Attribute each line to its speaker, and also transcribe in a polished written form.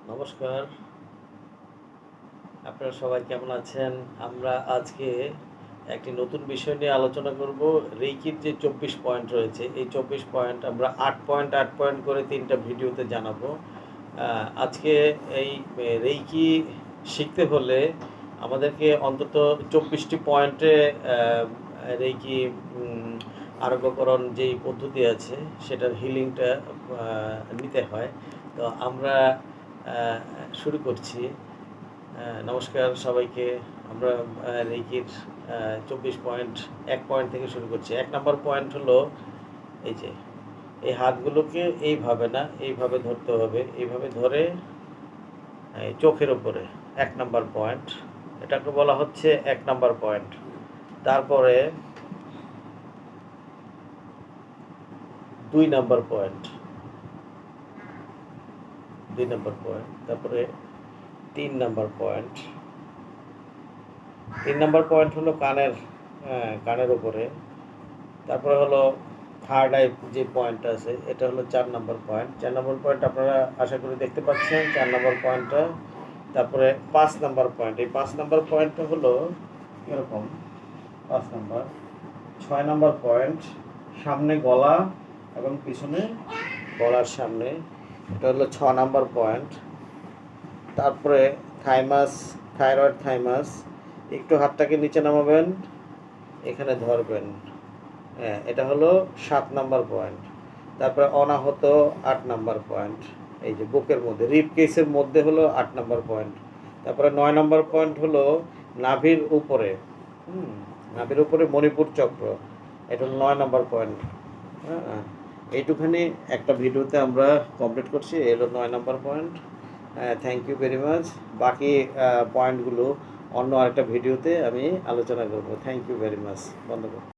Speaker 1: নমস্কার, আপনারা সবাই কেমন আছেন? আমরা আজকে একটি নতুন বিষয় নিয়ে আলোচনা করব। রেইকির যে 24 পয়েন্ট রয়েছে, এই 24 পয়েন্ট আমরা 8 পয়েন্ট 8 পয়েন্ট করে 3টা ভিডিওতে জানাবো। আজকে এই রেইকি শিখতে হলে আমাদেরকে অন্তত 24টি পয়েন্টে রেইকি আরোগ্যকরণ যেই পদ্ধতি আছে সেটার হিলিংটা নিতে হয়। তো আমরা শুরু করছি। নমস্কার সবাইকে। আমরা রেইকির 24 পয়েন্ট 1 পয়েন্ট থেকে শুরু করছি। 1 নাম্বার পয়েন্ট হলো এই যে এই হাতগুলোকে এইভাবে না, এইভাবে ধরতে হবে। এইভাবে ধরে এই চোখের উপরে 1 নাম্বার পয়েন্ট। এটাকে বলা হচ্ছে 1 নাম্বার পয়েন্ট। তারপরে 2 নাম্বার পয়েন্ট, 2 নাম্বার পয়েন্ট। তারপরে 3 নাম্বার পয়েন্ট। 3 নাম্বার পয়েন্ট হলো কানের উপরে। তারপরে হলো থার্ড আই যে পয়েন্ট আছে, এটা হলো 4 নাম্বার পয়েন্ট। 4 নাম্বার পয়েন্ট আপনারা আশা করি দেখতে পাচ্ছেন 4 নাম্বার পয়েন্টটা। তারপরে 5 নাম্বার পয়েন্ট। এই 5 নাম্বার পয়েন্টটা হলো এরকম 5 নাম্বার। 6 নাম্বার পয়েন্ট সামনে গলা এবং পিছনে গলার সামনে, এটা হলো 6 নাম্বার পয়েন্ট। তারপরে থাইরয়েড থাইমাস, একটু হাতটাকে নিচে নামাবেন, এখানে ধরবেন। হ্যাঁ, এটা হলো 7 নাম্বার পয়েন্ট। তারপরে অনাহত 8 নাম্বার পয়েন্ট। এই যে বুকের মধ্যে রিব কেসের মধ্যে হলো 8 নাম্বার পয়েন্ট। তারপরে 9 নাম্বার পয়েন্ট হলো নাভির উপরে, নাভির উপরে মণিপুর চক্র, এটা হলো 9 নাম্বার পয়েন্ট। হ্যাঁ, এইটুখানি একটা ভিডিওতে আমরা কমপ্লিট করছি। এলো 9 number point. Thank you very much. বাকি পয়েন্টগুলো অন্য আরেকটা ভিডিওতে আমি আলোচনা করব। Thank you very much. বন্ধ করুন।